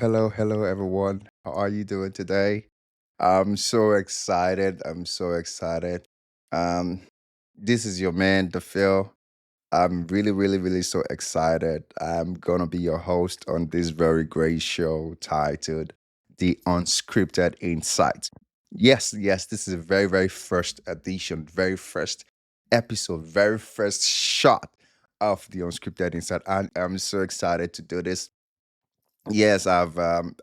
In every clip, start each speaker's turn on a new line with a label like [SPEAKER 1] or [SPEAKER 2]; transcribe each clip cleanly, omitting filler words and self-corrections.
[SPEAKER 1] Hello, everyone. How are you doing today? I'm so excited. I'm so excited. Um, this is your man, the Phil. I'm really so excited. I'm gonna be your host on this very great show titled "The Unscripted Insight." Yes, this is a very first edition, very first episode, very first shot of the Unscripted Insight. And I'm so excited to do this. Yes, I've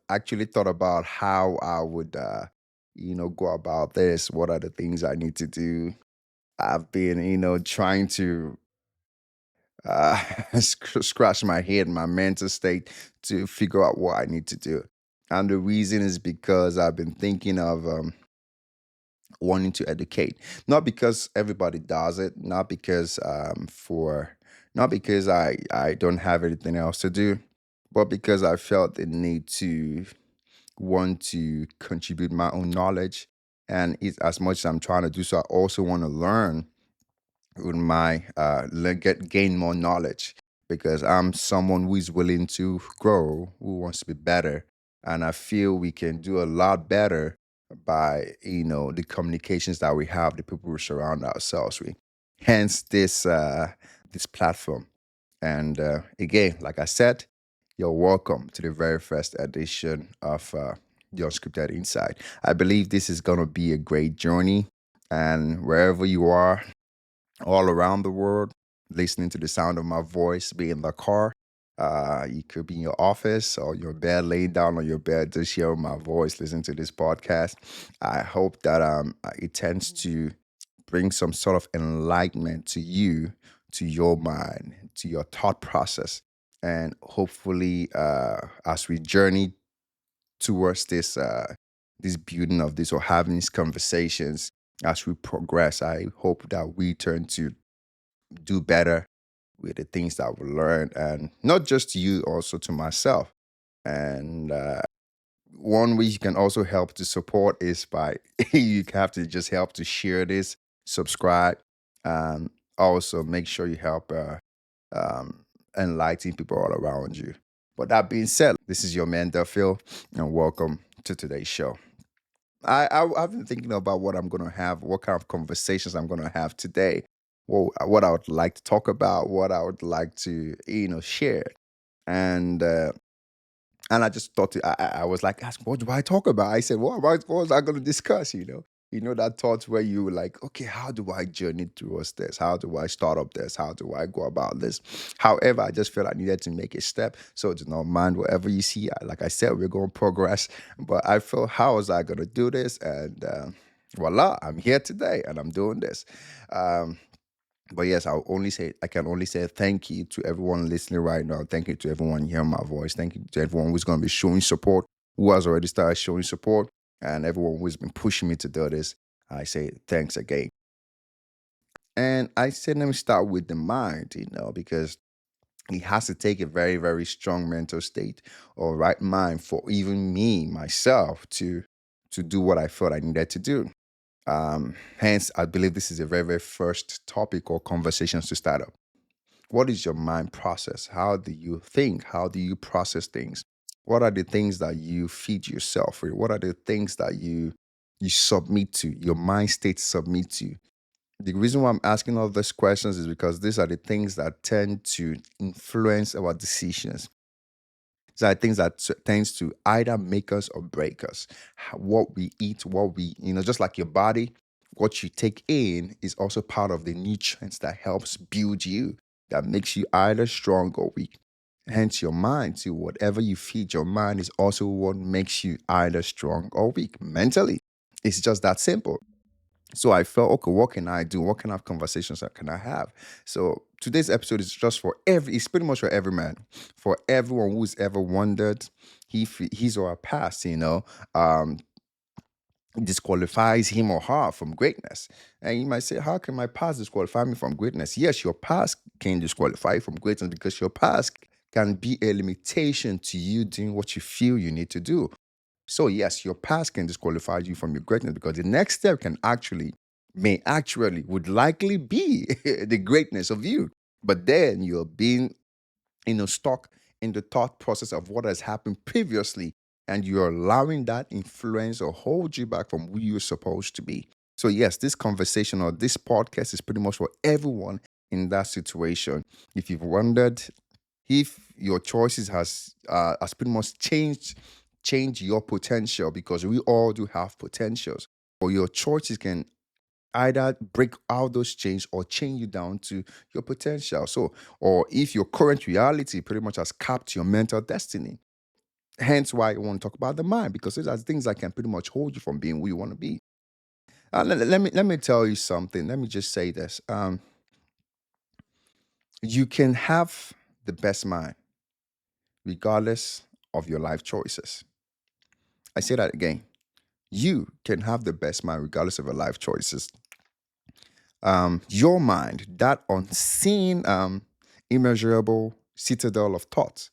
[SPEAKER 1] actually thought about how I would, go about this. What are the things I need to do? I've been, trying to uh, scratch my head, my mental state to figure out what I need to do. And the reason is because I've been thinking of wanting to educate, not because everybody does it, not because I don't have anything else to do, but because I felt the need to want to contribute my own knowledge. And it's as much as I'm trying to do so, I also want to learn with my get gain more knowledge because I'm someone who is willing to grow, who wants to be better, and I feel we can do a lot better by the communications that we have, the people we surround ourselves with. Hence this platform. And again, like I said, you're welcome to the very first edition of the Unscripted Insight. I believe this is going to be a great journey. And wherever you are, all around the world, listening to the sound of my voice, be in the car, you could be in your office or your bed, laying down on your bed, just hear my voice, listen to this podcast. I hope that it tends to bring some sort of enlightenment to you, to your mind, to your thought process. And hopefully, as we journey towards this building of this or having these conversations as we progress, I hope that we turn to do better with the things that we learn, and not just to you, also to myself. And one way you can also help to support is by you have to just help to share this, subscribe, and also make sure you help um, enlighten people all around you. But that being said, this is your man Phil, and welcome to today's show. I've been thinking about what I'm gonna have, what kind of conversations I'm gonna have today. Well, what I would like to talk about, what I would like to share, and and I just thought I was like, ask, what do I talk about? I said, what was I going to discuss? That thought where you were like, okay, how do I journey towards this? How do I start up this? How do I go about this? However, I just felt I needed to make a step. So do not mind whatever you see. Like I said, we're going to progress. But I felt, how was I going to do this? And voila, I'm here today and I'm doing this. Um, but yes, I can only say thank you to everyone listening right now. Thank you to everyone hearing my voice. Thank you to everyone who's going to be showing support, who has already started showing support, and everyone who's been pushing me to do this. I say thanks again. And I said, let me start with the mind, because it has to take a very strong mental state or right mind for even me, myself, to do what I felt I needed to do. Hence, I believe this is a very first topic or conversations to start up. What is your mind process? How do you think? How do you process things? What are the things that you feed yourself with? What are the things that you submit to, your mind state submit to? The reason why I'm asking all these questions is because these are the things that tend to influence our decisions. These are things that tends to either make us or break us. What we eat, just like your body, what you take in is also part of the nutrients that helps build you, that makes you either strong or weak. Hence, your mind, too, whatever you feed your mind is also what makes you either strong or weak mentally. It's just that simple. So I felt, okay, what can I do? What kind of conversations can I have? So today's episode is just it's pretty much for every man, for everyone who's ever wondered his or her past, um, disqualifies him or her from greatness. And you might say, how can my past disqualify me from greatness? Yes, your past can disqualify you from greatness because your past can be a limitation to you doing what you feel you need to do. So yes, your past can disqualify you from your greatness because the next step may actually would likely be the greatness of you. But then you're being stuck in the thought process of what has happened previously, and you're allowing that influence or hold you back from who you're supposed to be. So, yes, this conversation or this podcast is pretty much for everyone in that situation. If you've wondered if your choices has pretty much changed your potential, because we all do have potentials, or your choices can either break out those chains or chain you down to your potential. So, or if your current reality pretty much has capped your mental destiny. Hence why I want to talk about the mind, because those are things that can pretty much hold you from being who you want to be. Let me tell you something. Let me just say this. You can have the best mind regardless of your life choices. I say that again. You can have the best mind regardless of your life choices. Your mind, that unseen, immeasurable citadel of thoughts,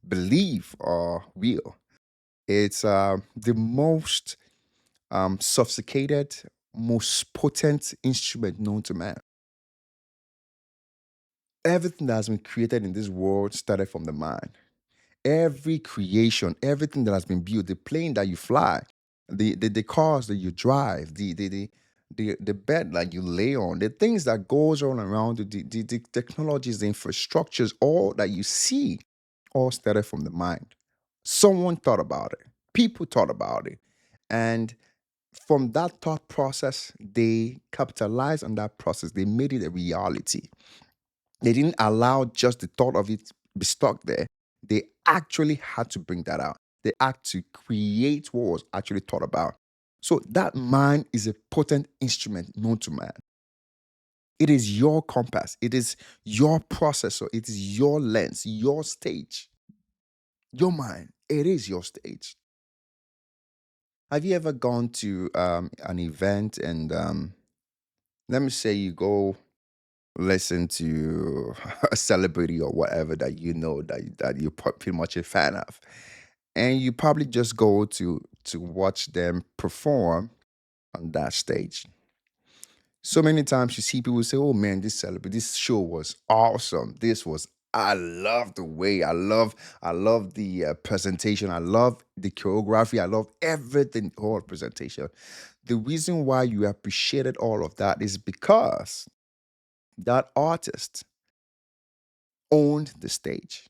[SPEAKER 1] belief, or will. It's the most sophisticated, most potent instrument known to man. Everything that has been created in this world started from the mind. Every creation, everything that has been built, the plane that you fly, the cars that you drive, the bed that you lay on, the things that goes all around, the technologies, the infrastructures, all that you see, all started from the mind. Someone thought about it. People thought about it. And from that thought process, they capitalized on that process. They made it a reality. They didn't allow just the thought of it be stuck there. They actually had to bring that out. They had to create what was actually thought about. So that mind is a potent instrument known to man. It is your compass. It is your processor. It is your lens, your stage, your mind. It is your stage. Have you ever gone to an event and let me say you go listen to a celebrity or whatever that you know that you're pretty much a fan of, and you probably just go to watch them perform on that stage. So many times you see people say, "Oh man, this celebrity, this show was awesome. This was I love the way I love the presentation. I love the choreography. I love everything, whole presentation." The reason why you appreciated all of that is because that artist owned the stage.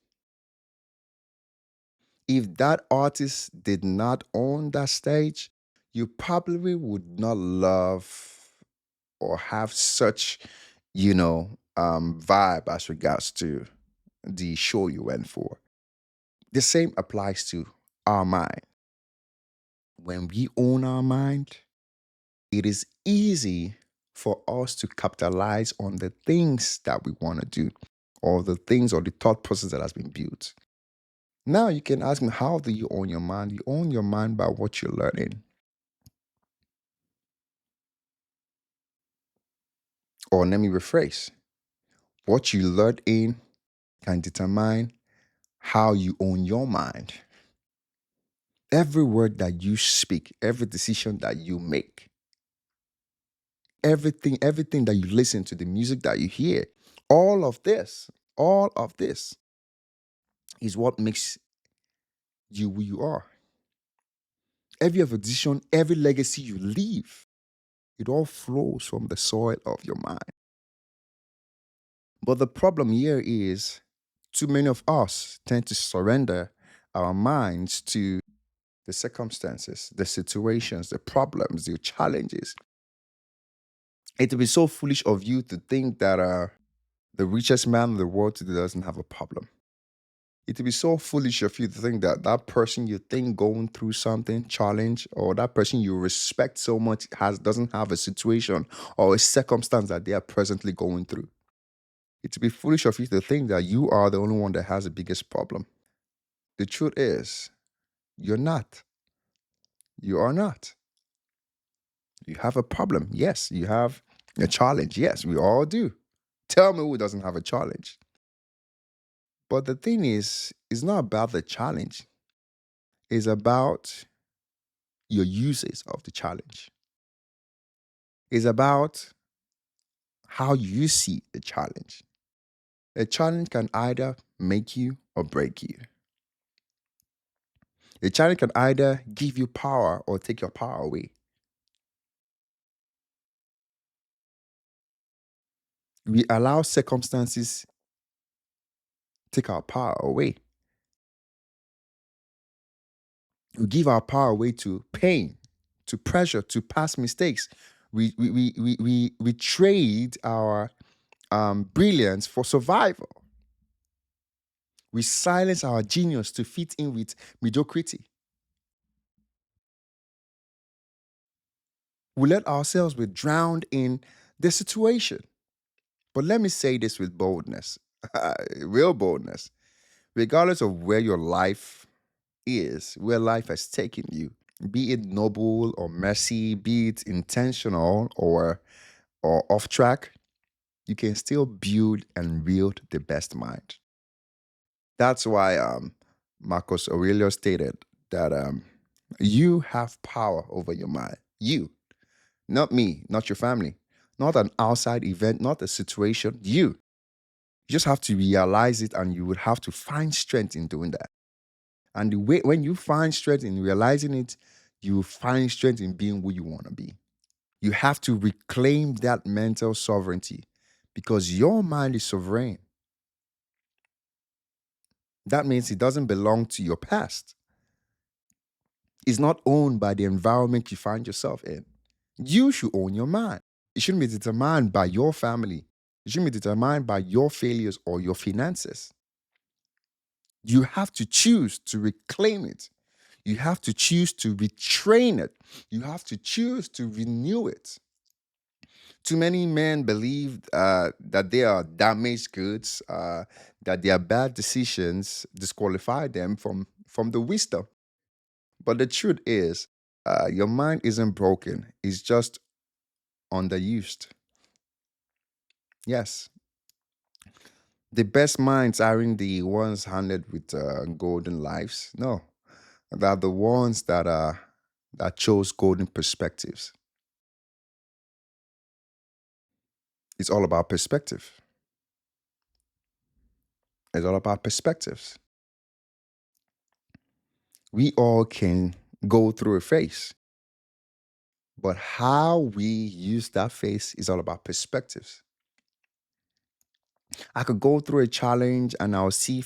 [SPEAKER 1] If that artist did not own that stage, you probably would not love or have such, vibe as regards to the show you went for. The same applies to our mind. When we own our mind, it is easy for us to capitalize on the things that we want to do, or the things or the thought process that has been built. Now you can ask me, how do you own your mind? You own your mind by what you're learning. Or let me rephrase. What you learn in can determine how you own your mind. Every word that you speak, every decision that you make, everything that you listen to, the music that you hear, all of this, all of this is what makes you who you are. Every other decision, every legacy you leave, it all flows from the soil of your mind. But the problem here is too many of us tend to surrender our minds to the circumstances, the situations, the problems, the challenges. It would be so foolish of you to think that the richest man in the world today doesn't have a problem. It would be so foolish of you to think that that person you think going through something challenge, or that person you respect so much has doesn't have a situation or a circumstance that they are presently going through. It would be foolish of you to think that you are the only one that has the biggest problem. The truth is, you're not. You are not. You have a problem. Yes, you have a challenge. Yes, we all do. Tell me who doesn't have a challenge. But the thing is, it's not about the challenge, it's about your uses of the challenge. It's about how you see the challenge. A challenge can either make you or break you. A challenge can either give you power or take your power away. We allow circumstances take our power away. We give our power away to pain, to pressure, to past mistakes. We trade our brilliance for survival. We silence our genius to fit in with mediocrity. We let ourselves be drowned in the situation. But let me say this with boldness, real boldness. Regardless of where your life is, where life has taken you, be it noble or messy, be it intentional or off track, you can still build and wield the best mind. That's why Marcus Aurelius stated that you have power over your mind. You, not me, not your family, not an outside event, not a situation. You just have to realize it, and you would have to find strength in doing that. And the way when you find strength in realizing it, you find strength in being who you want to be. You have to reclaim that mental sovereignty because your mind is sovereign. That means it doesn't belong to your past. It's not owned by the environment you find yourself in. You should own your mind. It shouldn't be determined by your family. It shouldn't be determined by your failures or your finances. You have to choose to reclaim it. You have to choose to retrain it. You have to choose to renew it. Too many men believe that they are damaged goods, that their bad decisions disqualify them from the wisdom. But the truth is, your mind isn't broken, it's just underused. Yes. The best minds aren't the ones handled with golden lives. No, they're the ones that chose golden perspectives. It's all about perspective. It's all about perspectives. We all can go through a phase, but how we use that phase is all about perspectives. I could go through a challenge and I'll see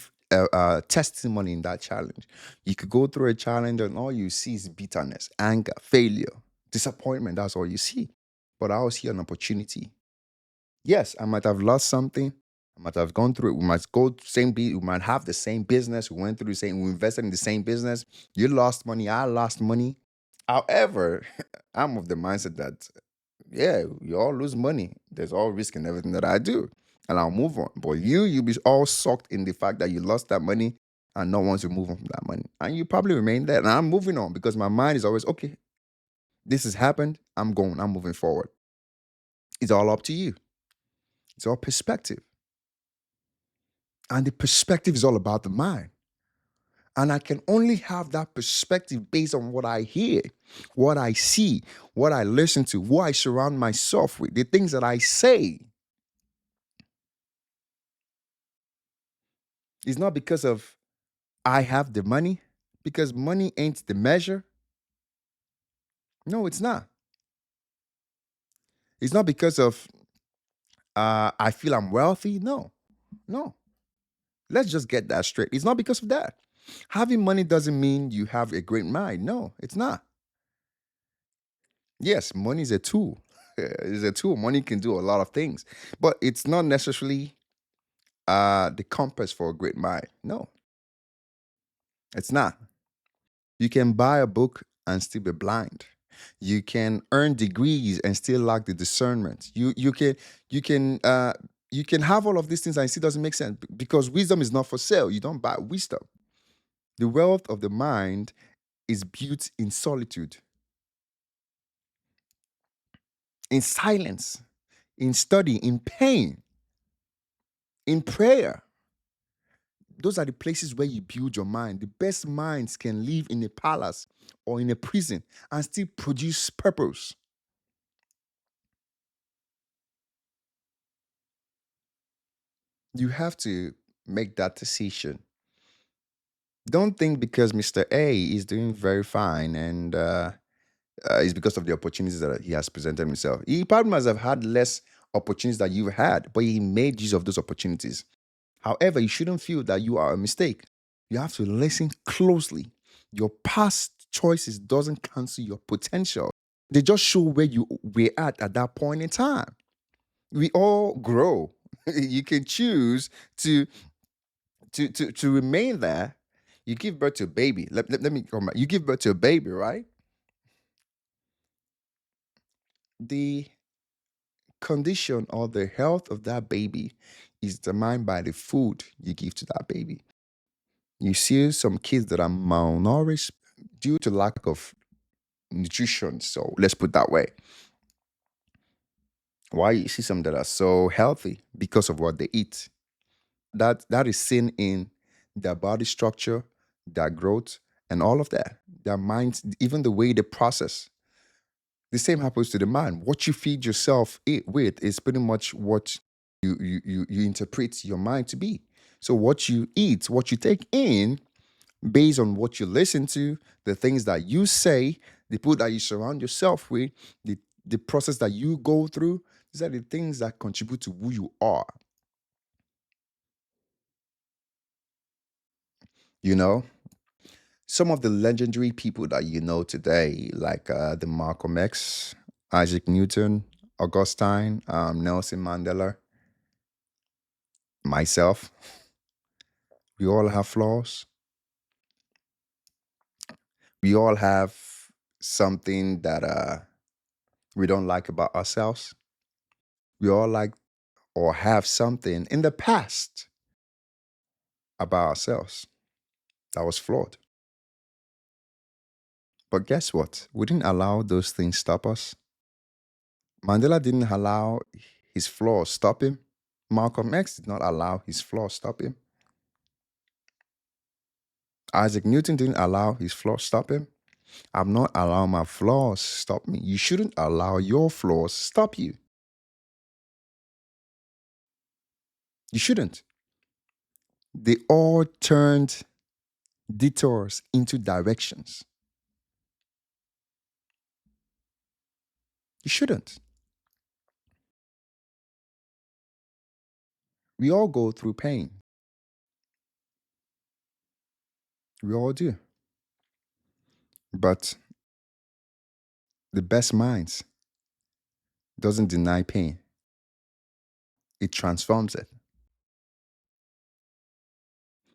[SPEAKER 1] testimony in that challenge. You could go through a challenge and all you see is bitterness, anger, failure, disappointment. That's all you see. But I always see an opportunity. Yes, I might have lost something. I might have gone through it. We might go same we might have the same business. We went through the same, we invested in the same business. You lost money, I lost money. However, I'm of the mindset that yeah, you all lose money. There's all risk in everything that I do. And I'll move on. But you be all sucked in the fact that you lost that money and not want to move on from that money. And you probably remain there. And I'm moving on because my mind is always, okay, this has happened. I'm going, I'm moving forward. It's all up to you. It's all perspective. And the perspective is all about the mind. And I can only have that perspective based on what I hear, what I see, what I listen to, who I surround myself with, the things that I say. It's not because of I have the money, because money ain't the measure. No, it's not. It's not because of I feel I'm wealthy. No, no. Let's just get that straight. It's not because of that. Having money doesn't mean you have a great mind. No, it's not. Yes, money is a tool. It's a tool. Money can do a lot of things, but it's not necessarily the compass for a great mind. No, it's not. You can buy a book and still be blind. You can earn degrees and still lack the discernment. You can you can have all of these things and it still doesn't make sense because wisdom is not for sale. You don't buy wisdom. The wealth of the mind is built in solitude, in silence, in study, in pain, in prayer. Those are the places where you build your mind. The best minds can live in a palace or in a prison and still produce purpose. You have to make that decision. Don't think because Mr. A is doing very fine and it's because of the opportunities that he has presented himself. He probably must have had less opportunities that you've had, but he made use of those opportunities. However, you shouldn't feel that you are a mistake. You have to listen closely. Your past choices doesn't cancel your potential. They just show where you were at that point in time. We all grow. You can choose to to remain there. You give birth to a baby. Let me come back. You give birth to a baby, right? The condition or the health of that baby is determined by the food you give to that baby. You see some kids that are malnourished due to lack of nutrition. So let's put that way. Why you see some that are so healthy because of what they eat. That is seen in their body structure, their growth, and all of that. Their minds, even the way they process. The same happens to the mind. What you feed yourself with is pretty much what you interpret your mind to be. So what you eat, what you take in, based on what you listen to, the things that you say, the people that you surround yourself with, the process that you go through, these are the things that contribute to who you are. You know, some of the legendary people that you know today, like the Malcolm X, Isaac Newton, Augustine, Nelson Mandela, myself, we all have flaws. We all have something that we don't like about ourselves. We all like or have something in the past about ourselves that was flawed. But guess what? We didn't allow those things stop us. Mandela didn't allow his flaws stop him. Malcolm X did not allow his flaws stop him. Isaac Newton didn't allow his flaws stop him. I'm not allowing my flaws stop me. You shouldn't allow your flaws stop you. You shouldn't. They all turned detours into directions. You shouldn't. We all go through pain. We all do. But the best minds doesn't deny pain. It transforms it.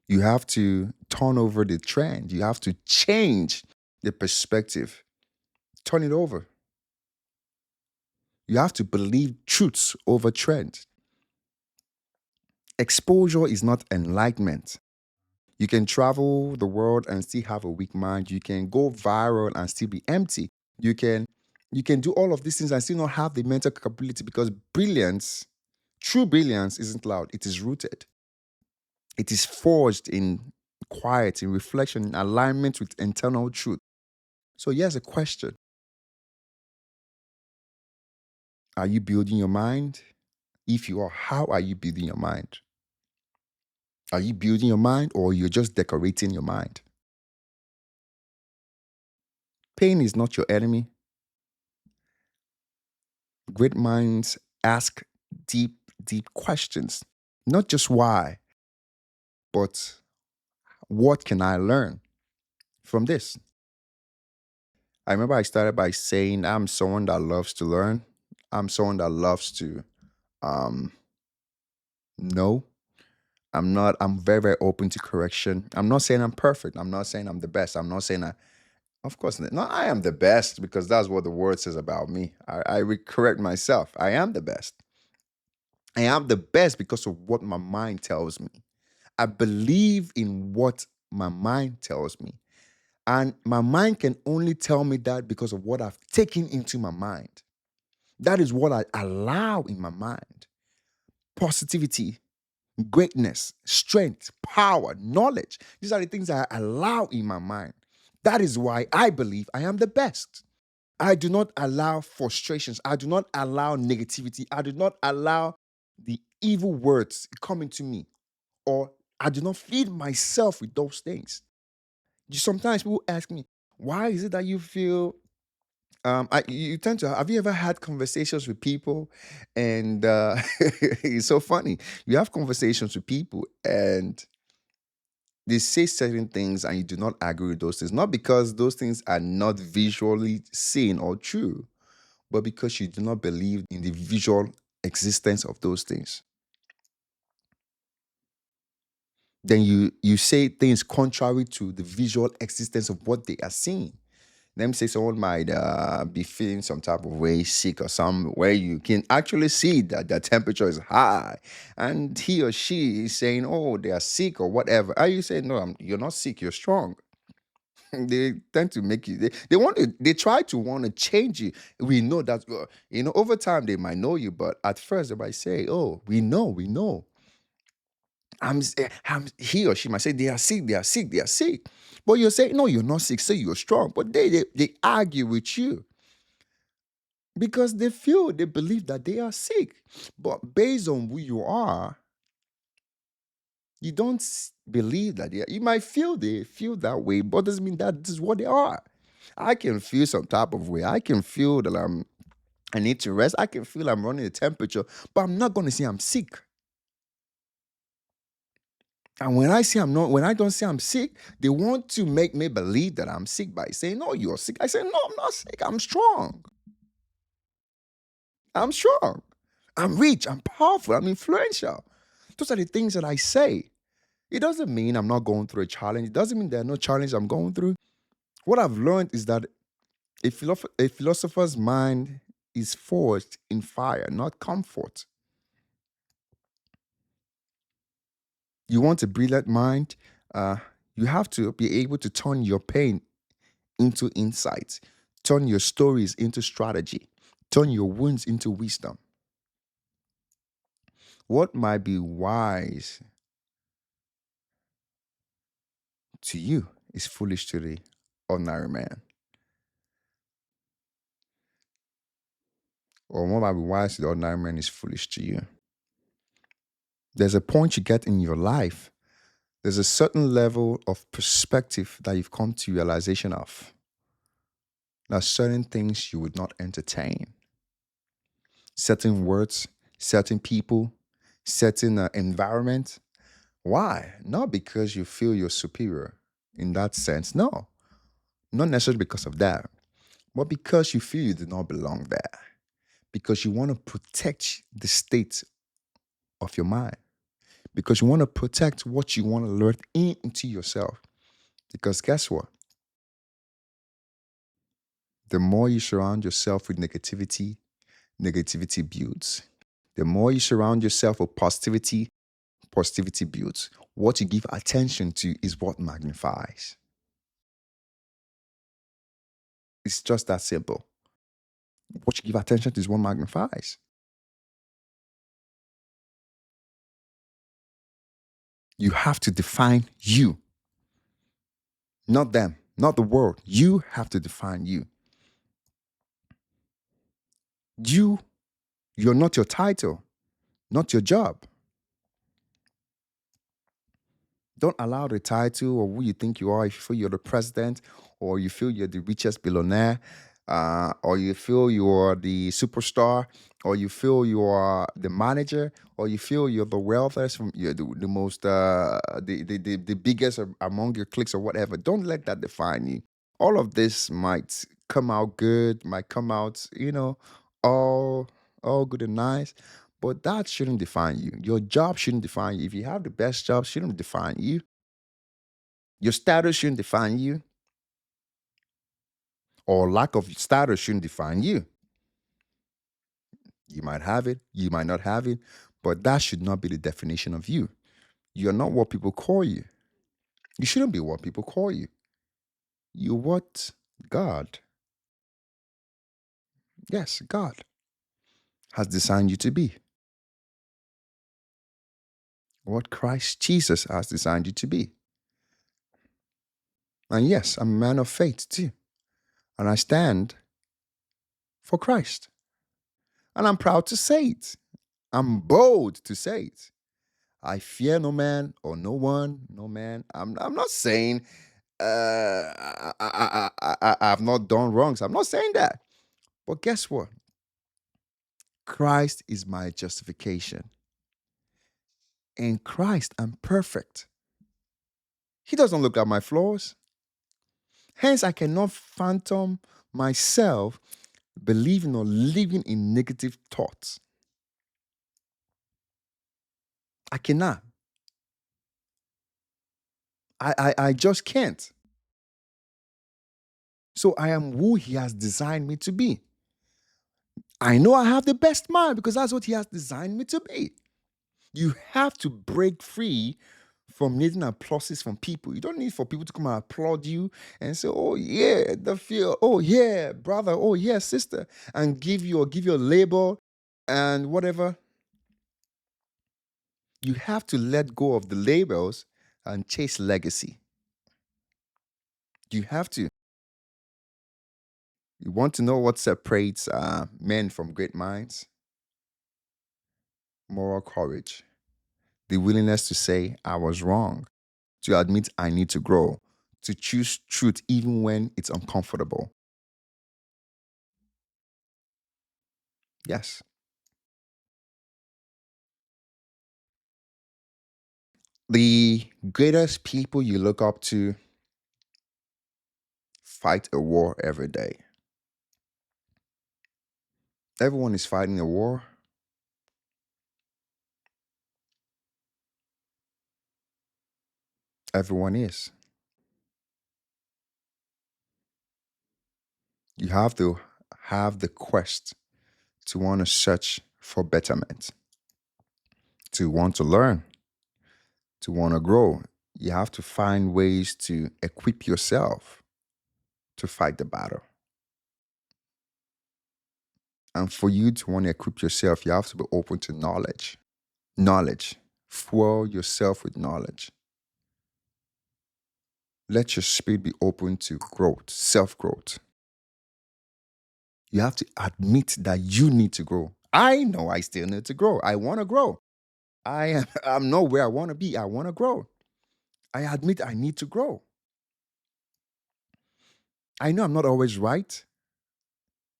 [SPEAKER 1] You have to turn over the trend. You have to change the perspective. Turn it over. You have to believe truths over trends. Exposure is not enlightenment. You can travel the world and still have a weak mind. You can go viral and still be empty. You can you can do all of these things and still not have the mental capability because brilliance, true brilliance isn't loud. It is rooted. It is forged in quiet, in reflection, in alignment with internal truth. So here's a question. Are you building your mind? If you are, how are you building your mind? Are you building your mind or you're just decorating your mind? Pain is not your enemy. Great minds ask deep, deep questions. Not just why, but what can I learn from this? I remember I started by saying I'm someone that loves to learn. I'm someone that loves to um, know. I'm very, very open to correction. I'm not saying I'm perfect. I'm not saying I'm the best. I'm not saying of course, not I am the best because that's what the word says about me. I would correct myself. I am the best. I am the best because of what my mind tells me. I believe in what my mind tells me. And my mind can only tell me that because of what I've taken into my mind. That is what I allow in my mind. Positivity, greatness, strength, power, knowledge. These are the things that I allow in my mind. That is why I believe I am the best. I do not allow frustrations. I do not allow negativity. I do not allow the evil words coming to me, or I do not feed myself with those things. Sometimes people ask me, why is it that you feel you tend to have you ever had conversations with people and it's so funny. You have conversations with people and they say certain things and you do not agree with those things, not because those things are not visually seen or true, but because you do not believe in the visual existence of those things. Then you say things contrary to the visual existence of what they are seeing. Let me say someone might be feeling some type of way, sick or some where you can actually see that their temperature is high, and he or she is saying, "Oh, they are sick" or whatever. Are you saying, "No, you're not sick. You're strong"? They tend to make you. They want to. They try to want to change you. We know that over time they might know you, but at first they might say, "Oh, we know." He or she might say they are sick, they are sick, they are sick. But you're saying, no, you're not sick, say you're strong. But they argue with you because they believe that they are sick. But based on who you are, you don't believe that you might feel they feel that way, but doesn't mean that this is what they are. I can feel some type of way. I can feel that I need to rest. I can feel I'm running a temperature, but I'm not gonna say I'm sick. And when I don't say I'm sick, they want to make me believe that I'm sick by saying, "No, you're sick." I say, "No, I'm not sick. I'm strong. I'm strong. I'm rich. I'm powerful. I'm influential." Those are the things that I say. It doesn't mean I'm not going through a challenge. It doesn't mean there are no challenges I'm going through. What I've learned is that a philosopher's mind is forged in fire, not comfort. You want a brilliant mind? Uh, you have to be able to turn your pain into insight, turn your stories into strategy, turn your wounds into wisdom. What might be wise to you is foolish to the ordinary man, or what might be wise to the ordinary man is foolish to you. There's a point you get in your life, there's a certain level of perspective that you've come to realization of. There are certain things you would not entertain, certain words, certain people, certain environment. Why? Not because you feel you're superior in that sense. No, not necessarily because of that, but because you feel you do not belong there. Because you want to protect the state of your mind. Because you want to protect what you want to learn into yourself. Because guess what? The more you surround yourself with negativity, negativity builds. The more you surround yourself with positivity, positivity builds. What you give attention to is what magnifies. It's just that simple. What you give attention to is what magnifies. You have to define you, not them, not the world. You have to define you. You, you're not your title, not your job. Don't allow the title or who you think you are. If you feel you're the president, or you feel you're the richest billionaire, or you feel you are the superstar, or you feel you are the manager, or you feel you're the wealthiest, from you're the most, the biggest among your cliques or whatever. Don't let that define you. All of this might come out good, might come out, all all good and nice, but that shouldn't define you. Your job shouldn't define you. If you have the best job, shouldn't define you. Your status shouldn't define you, or lack of status shouldn't define you. You might have it, you might not have it, but that should not be the definition of you. You're not what people call you. You shouldn't be what people call you. You're what God, yes, God has designed you to be. What Christ Jesus has designed you to be. And yes, I'm a man of faith too. And I stand for Christ. And I'm proud to say it. I'm bold to say it. I fear no man or no one, no man. I'm not saying I've not done wrongs. I'm not saying that. But guess what? Christ is my justification. In Christ, I'm perfect. He doesn't look at my flaws. Hence, I cannot phantom myself believing or living in negative thoughts. I cannot. I just can't. So I am who He has designed me to be. I know I have the best mind because that's what He has designed me to be. You have to break free from needing applauses from people. You don't need for people to come and applaud you and say, "Oh yeah, the feel. Oh yeah, brother. Oh yeah, sister," and give you a label and whatever. You have to let go of the labels and chase legacy. You have to. You want to know what separates men from great minds? Moral courage, the willingness to say, "I was wrong," to admit I need to grow, to choose truth even when it's uncomfortable. Yes. The greatest people you look up to fight a war every day. Everyone is fighting a war. Everyone is. You have to have the quest to want to search for betterment, to want to learn, to want to grow. You have to find ways to equip yourself to fight the battle. And for you to want to equip yourself, you have to be open to knowledge. Knowledge. Fuel yourself with knowledge. Let your spirit be open to growth, self growth. You have to admit that you need to grow. I know I still need to grow. I want to grow. I'm not where I want to be. I want to grow. I admit I need to grow. I know I'm not always right.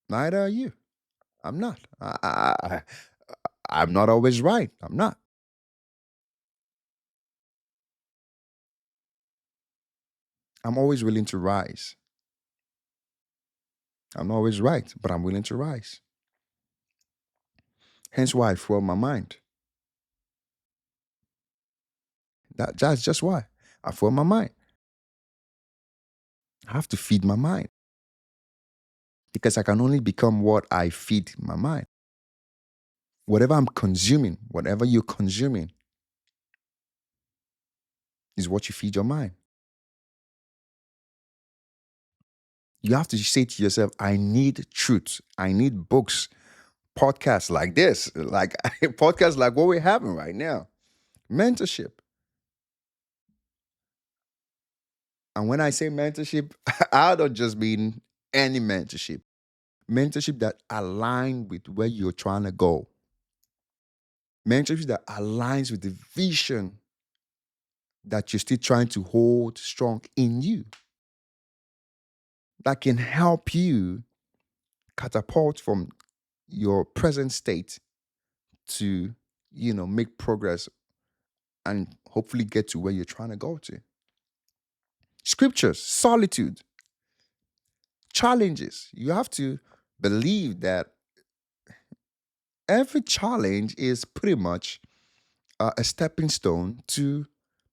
[SPEAKER 1] Neither are you. I'm not. I'm not always right. I'm not. I'm always willing to rise. I'm not always right, but I'm willing to rise. Hence why I fuel my mind. That's just why I fuel my mind. I have to feed my mind because I can only become what I feed my mind. Whatever I'm consuming, whatever you're consuming, is what you feed your mind. You have to say to yourself, I need truth. I need books, podcasts like this, like podcasts like what we're having right now, mentorship. And when I say mentorship, I don't just mean any mentorship. Mentorship that align with where you're trying to go. Mentorship that aligns with the vision that you're still trying to hold strong in you. That can help you catapult from your present state to, make progress and hopefully get to where you're trying to go to. Scriptures, solitude, challenges. You have to believe that every challenge is pretty much a stepping stone to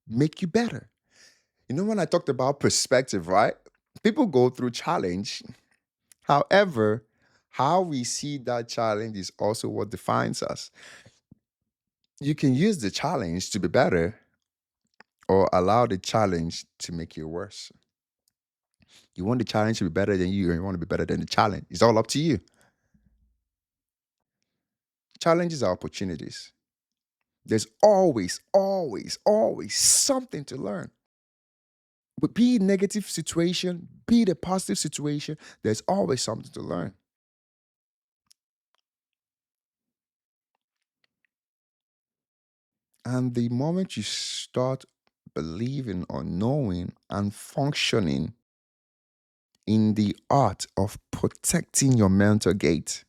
[SPEAKER 1] make you better. You know, when I talked about perspective, right? People go through challenge. However, how we see that challenge is also what defines us. You can use the challenge to be better or allow the challenge to make you worse. You want the challenge to be better than you, or you want to be better than the challenge. It's all up to you. Challenges are opportunities. There's always, always, always something to learn. But be it negative situation, be it a positive situation, there's always something to learn. And the moment you start believing or knowing and functioning in the art of protecting your mental gate,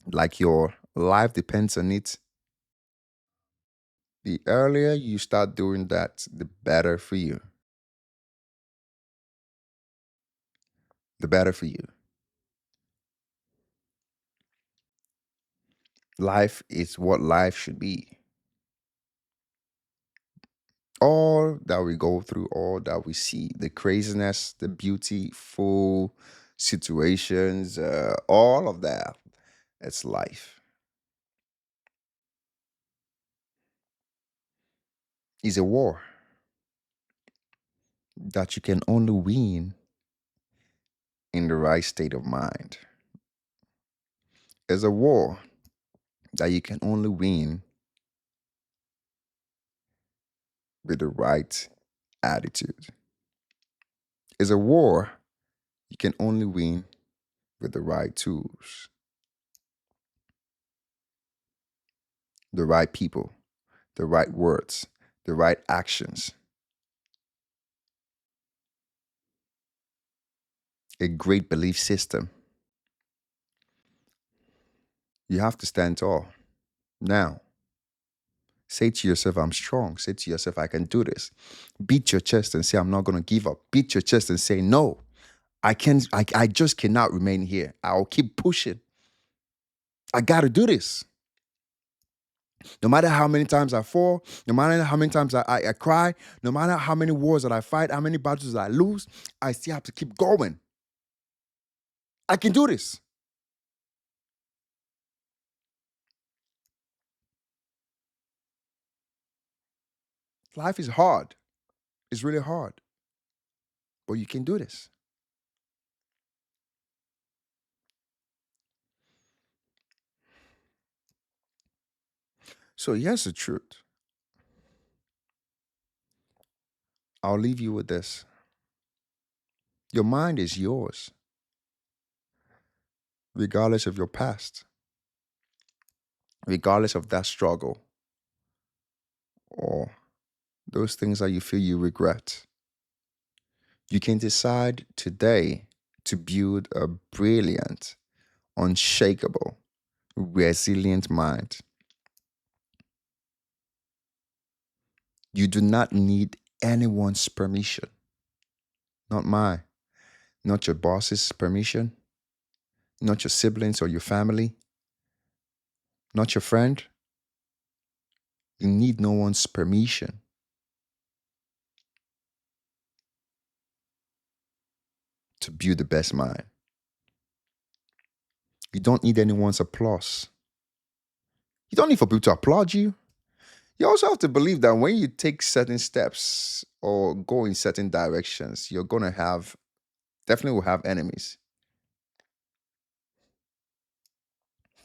[SPEAKER 1] like your life depends on it. The earlier you start doing that, the better for you. The better for you. Life is what life should be. All that we go through, all that we see, the craziness, the beautiful situations, all of that, it's life. It's a war that you can only win in the right state of mind. It's a war that you can only win with the right attitude. It's a war you can only win with the right tools, the right people, the right words, the right actions, a great belief system. You have to stand tall. Now, say to yourself, I'm strong. Say to yourself, I can do this. Beat your chest and say, I'm not going to give up. Beat your chest and say, no, I just cannot remain here. I'll keep pushing. I got to do this. No matter how many times I fall, no matter how many times I cry, no matter how many wars that I fight, how many battles I lose, I still have to keep going. I can do this. Life is hard. It's really hard. But you can do this. So here's the truth. I'll leave you with this. Your mind is yours, regardless of your past, regardless of that struggle or those things that you feel you regret. You can decide today to build a brilliant, unshakable, resilient mind. You do not need anyone's permission, not mine, not your boss's permission, not your siblings or your family, not your friend. You need no one's permission to build the best mind. You don't need anyone's applause. You don't need for people to applaud you. You also have to believe that when you take certain steps or go in certain directions, you're going to have, definitely will have enemies.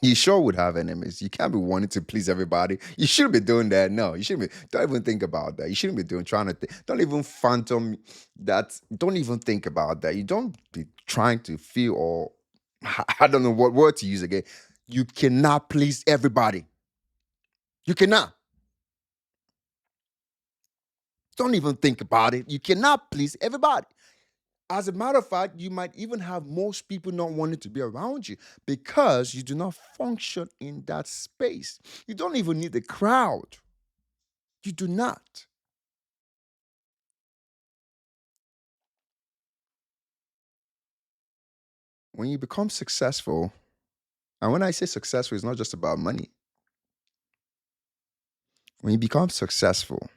[SPEAKER 1] You sure would have enemies. You can't be wanting to please everybody. You shouldn't be doing that. No, you shouldn't be. Don't even think about that. You shouldn't be doing trying to. Don't even phantom that. Don't even think about that. You don't be trying to feel or I don't know what word to use again. You cannot please everybody. You cannot. Don't even think about it. You cannot please everybody. As a matter of fact, you might even have most people not wanting to be around you because you do not function in that space. You don't even need the crowd. You do not. When you become successful, and when I say successful, it's not just about money. When you become successful,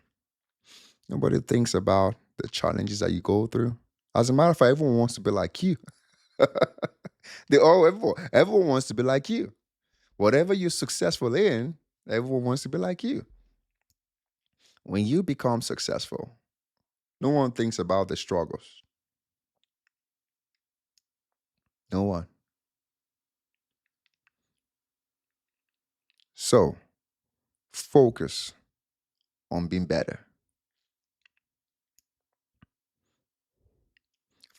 [SPEAKER 1] nobody thinks about the challenges that you go through. As a matter of fact, everyone wants to be like you. Everyone wants to be like you. Whatever you're successful in, everyone wants to be like you. When you become successful, no one thinks about the struggles. No one. So focus on being better.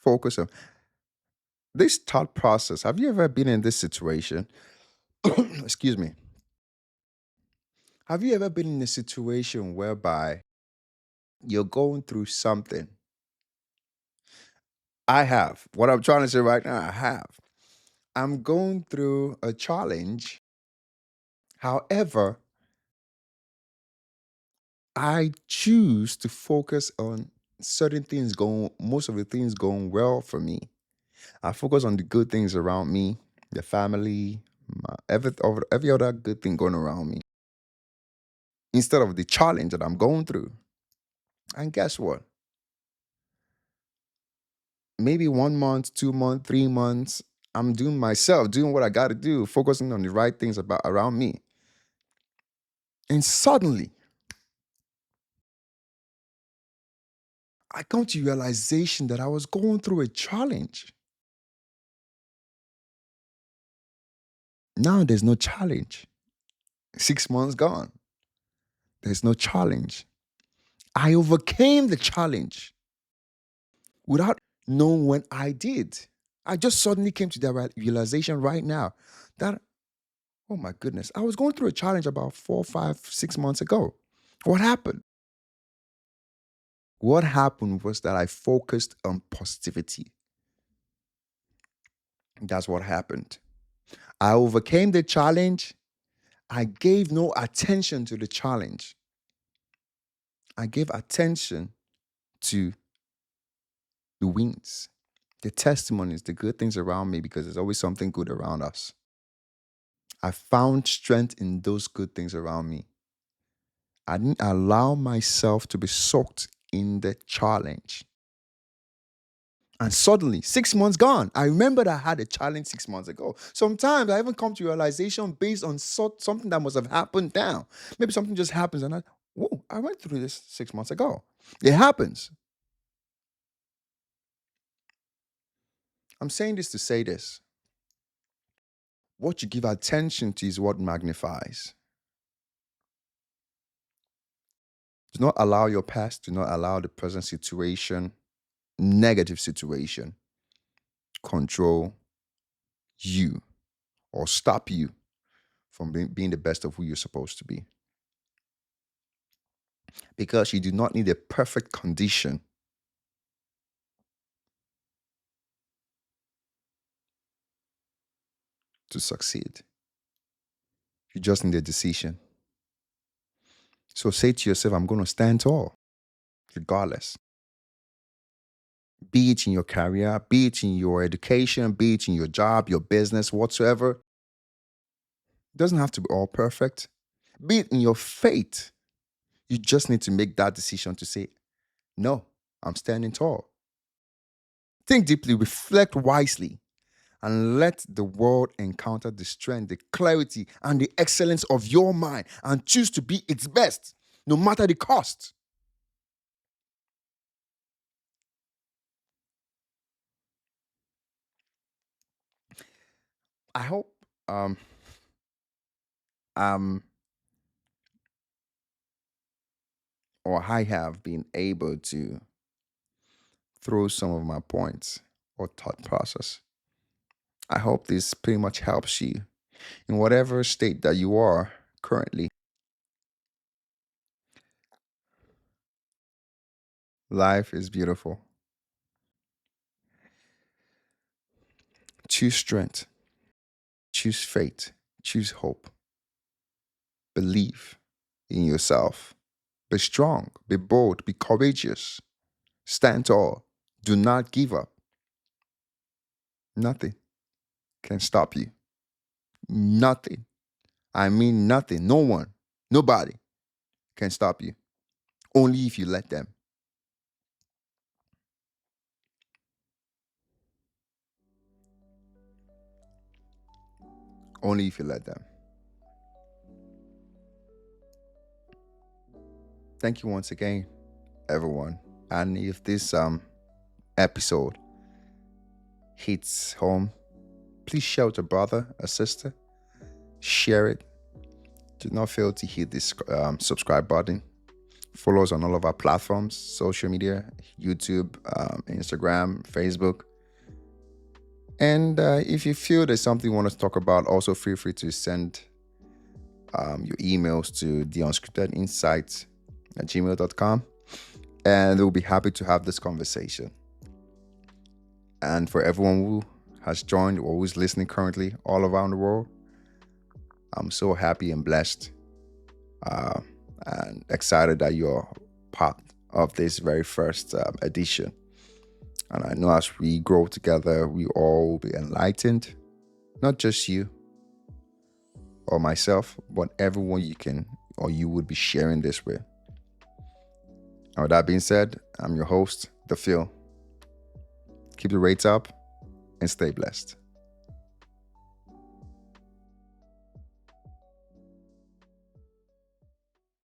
[SPEAKER 1] Focus on this thought process. Have you ever been in this situation? Excuse me. Have you ever been in a situation whereby You're going through something. I have. What I'm trying to say right now, I have. I'm going through a challenge. However, I choose to focus on certain things most of the things going well for me. I focus on the good things around me, the family, every other good thing going around me, instead of the challenge that I'm going through. And guess what? Maybe 1 month, 2 months, 3 months, I'm doing what I got to do, focusing on the right things about around me. And suddenly, I come to realization that I was going through a challenge. Now there's no challenge. 6 months gone. There's no challenge. I overcame the challenge without knowing when I did. I just suddenly came to that realization right now that, oh my goodness, I was going through a challenge about 4, 5, 6 months ago. What happened? What happened was that I focused on positivity. That's what happened. I overcame the challenge. I gave no attention to the challenge. I gave attention to the wins, the testimonies, the good things around me, because there's always something good around us. I found strength in those good things around me. I didn't allow myself to be soaked in the challenge. And suddenly, 6 months gone. I remembered I had a challenge 6 months ago. Sometimes I even come to realization based on something that must have happened now. Maybe something just happens and whoa, I went through this 6 months ago. It happens. I'm saying this to say this. What you give attention to is what magnifies. Do not allow your past, do not allow the present situation, negative situation, control you or stop you from being the best of who you're supposed to be. Because you do not need a perfect condition to succeed. You just need a decision. So say to yourself, I'm going to stand tall, regardless. Be it in your career, be it in your education, be it in your job, your business, whatsoever. It doesn't have to be all perfect. Be it in your faith. You just need to make that decision to say, no, I'm standing tall. Think deeply, reflect wisely, and let the world encounter the strength, the clarity, and the excellence of your mind and choose to be its best, no matter the cost. I hope um or I have been able to throw some of my points or thought process. I hope this pretty much helps you in whatever state that you are currently. Life is beautiful. Choose strength, choose faith, choose hope. Believe in yourself. Be strong, be bold, be courageous. Stand tall. Do not give up. Nothing can stop you. Nothing. I mean, nothing. No one, nobody can stop you. Only if you let them. Only if you let them. Thank you once again, everyone. And if this episode hits home, please share with a brother, a sister. Share it. Do not fail to hit this subscribe button. Follow us on all of our platforms, social media, YouTube, Instagram, Facebook. And if you feel there's something you want us to talk about, also feel free to send your emails to the Unscripted Insight at gmail.com. and we'll be happy to have this conversation. And for everyone who has joined or who's listening currently all around the world, I'm so happy and blessed uh, and excited that you're part of this very first edition. And I know as we grow together, we all will be enlightened, not just you or myself, but everyone you can or you would be sharing this with. And with that being said, I'm your host, The Phil. Keep the rates up and stay blessed.